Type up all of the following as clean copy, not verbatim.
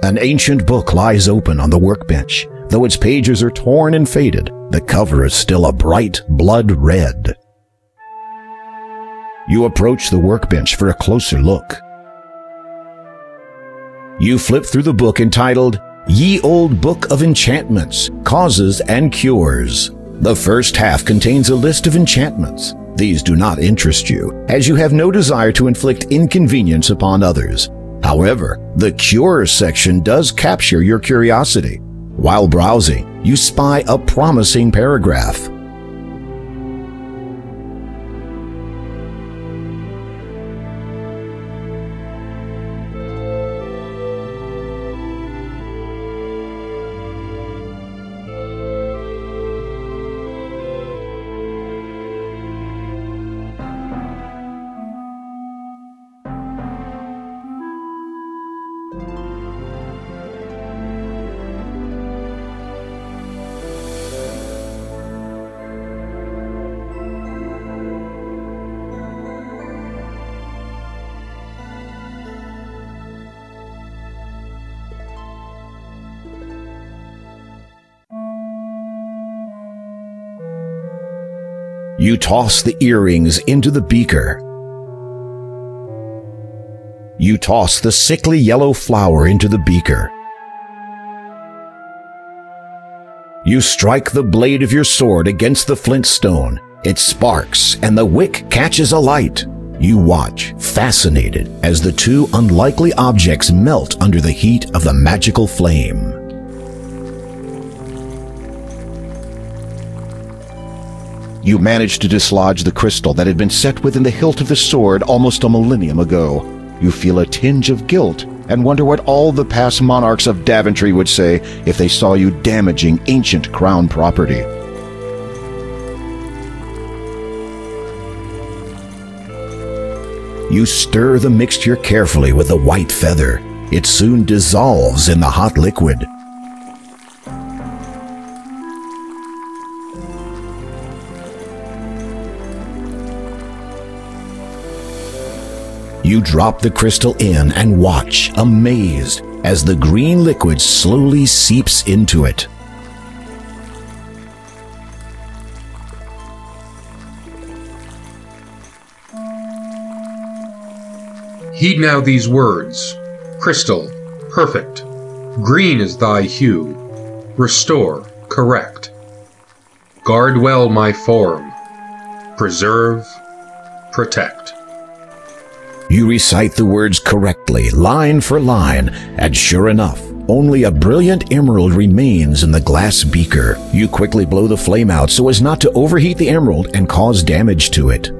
An ancient book lies open on the workbench. Though its pages are torn and faded, the cover is still a bright blood red. You approach the workbench for a closer look. You flip through the book entitled, Ye Old Book of Enchantments, Causes and Cures. The first half contains a list of enchantments. These do not interest you, as you have no desire to inflict inconvenience upon others. However, the Cures section does capture your curiosity. While browsing, you spy a promising paragraph. You toss the earrings into the beaker. You toss the sickly yellow flower into the beaker. You strike the blade of your sword against the flint stone. It sparks, and the wick catches alight. You watch, fascinated, as the two unlikely objects melt under the heat of the magical flame. You manage to dislodge the crystal that had been set within the hilt of the sword almost a millennium ago. You feel a tinge of guilt and wonder what all the past monarchs of Daventry would say if they saw you damaging ancient crown property. You stir the mixture carefully with a white feather. It soon dissolves in the hot liquid. You drop the crystal in and watch, amazed, as the green liquid slowly seeps into it. Heed now these words. Crystal, perfect. Green is thy hue. Restore, correct. Guard well my form. Preserve, protect. You recite the words correctly, line for line, and sure enough, only a brilliant emerald remains in the glass beaker. You quickly blow the flame out so as not to overheat the emerald and cause damage to it.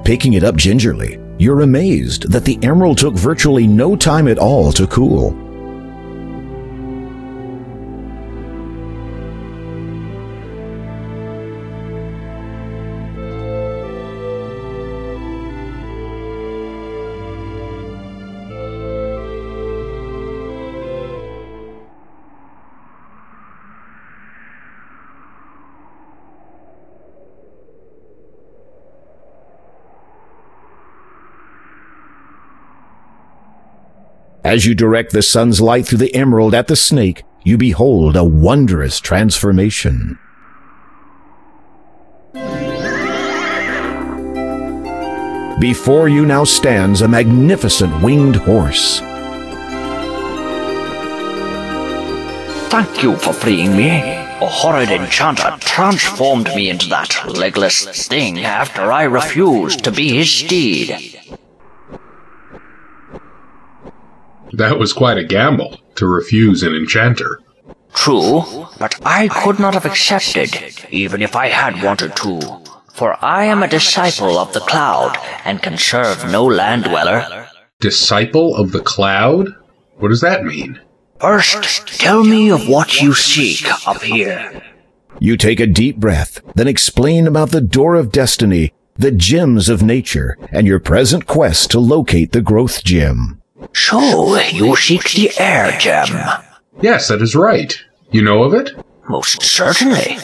Picking it up gingerly, you're amazed that the emerald took virtually no time at all to cool. As you direct the sun's light through the emerald at the snake, you behold a wondrous transformation. Before you now stands a magnificent winged horse. Thank you for freeing me. A horrid enchanter transformed me into that legless thing after I refused to be his steed. That was quite a gamble, to refuse an enchanter. True, but I could not have accepted, even if I had wanted to. For I am a disciple of the cloud, and can serve no land dweller. Disciple of the cloud? What does that mean? First, tell me of what you seek up here. You take a deep breath, then explain about the Door of Destiny, the gems of nature, and your present quest to locate the growth gem. So, you seek the air gem. Yes, that is right. You know of it? Most certainly.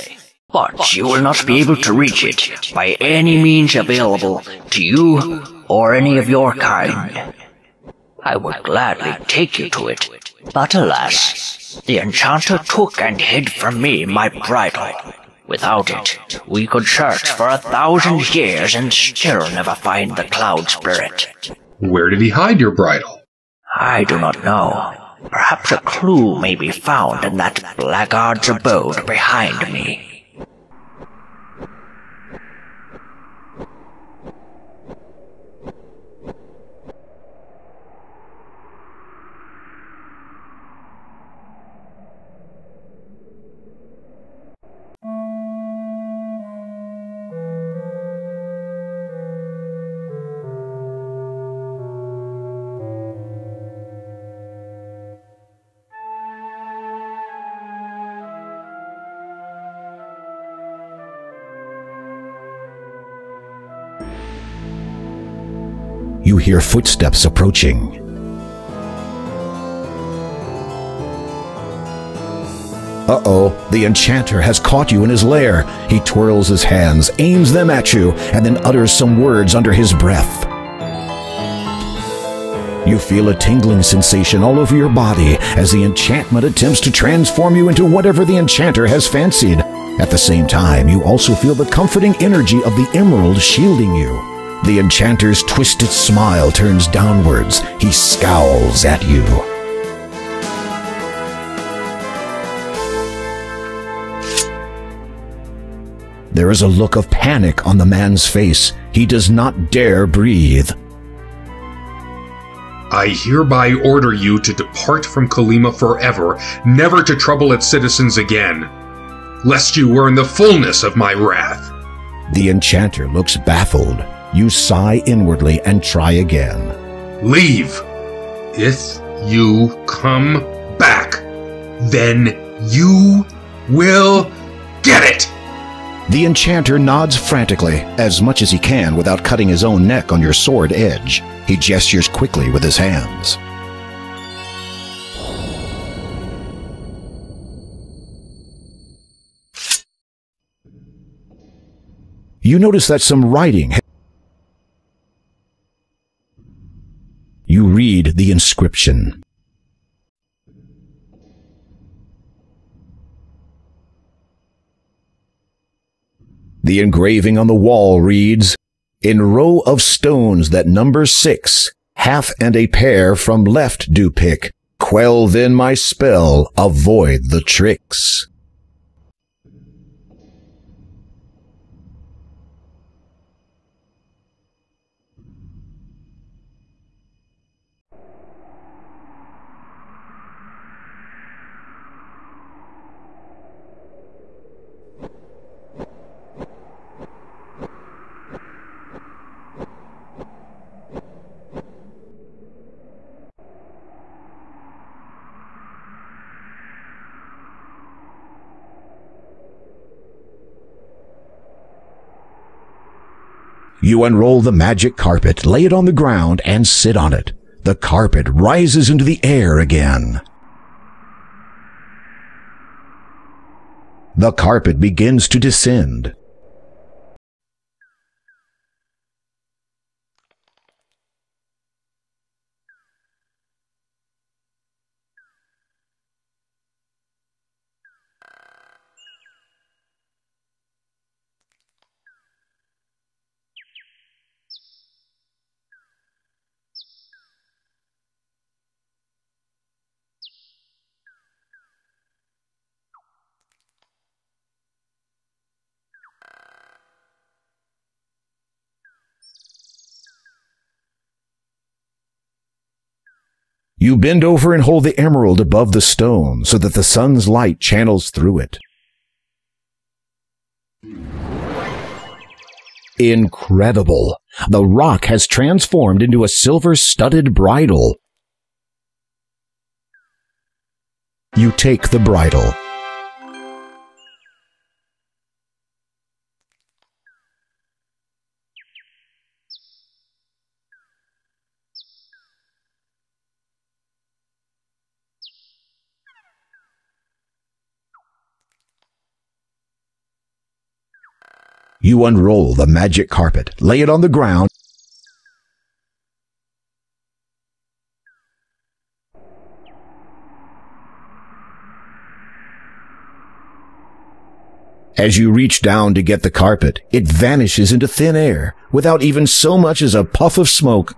But you will not be able to reach it by any means available to you or any of your kind. I would gladly take you to it, but alas, the enchanter took and hid from me my bridle. Without it, we could search for 1,000 years and still never find the cloud spirit. Where did he hide your bridle? I do not know. Perhaps a clue may be found in that blackguard's abode behind me. You hear footsteps approaching. Uh-oh, the enchanter has caught you in his lair. He twirls his hands, aims them at you, and then utters some words under his breath. You feel a tingling sensation all over your body as the enchantment attempts to transform you into whatever the enchanter has fancied. At the same time, you also feel the comforting energy of the emerald shielding you. The enchanter's twisted smile turns downwards. He scowls at you. There is a look of panic on the man's face. He does not dare breathe. I hereby order you to depart from Kalima forever, never to trouble its citizens again, lest you earn the fullness of my wrath. The enchanter looks baffled. You sigh inwardly and try again. Leave. If you come back, then you will get it. The enchanter nods frantically, as much as he can without cutting his own neck on your sword edge. He gestures quickly with his hands. You notice that some writing. You read the inscription. The engraving on the wall reads, "In row of stones that number 6, half and a pair from left do pick. Quell then my spell, avoid the tricks." You unroll the magic carpet, lay it on the ground, and sit on it. The carpet rises into the air again. The carpet begins to descend. You bend over and hold the emerald above the stone so that the sun's light channels through it. Incredible! The rock has transformed into a silver-studded bridle. You take the bridle. You unroll the magic carpet, lay it on the ground, As you reach down to get the carpet, it vanishes into thin air without even so much as a puff of smoke.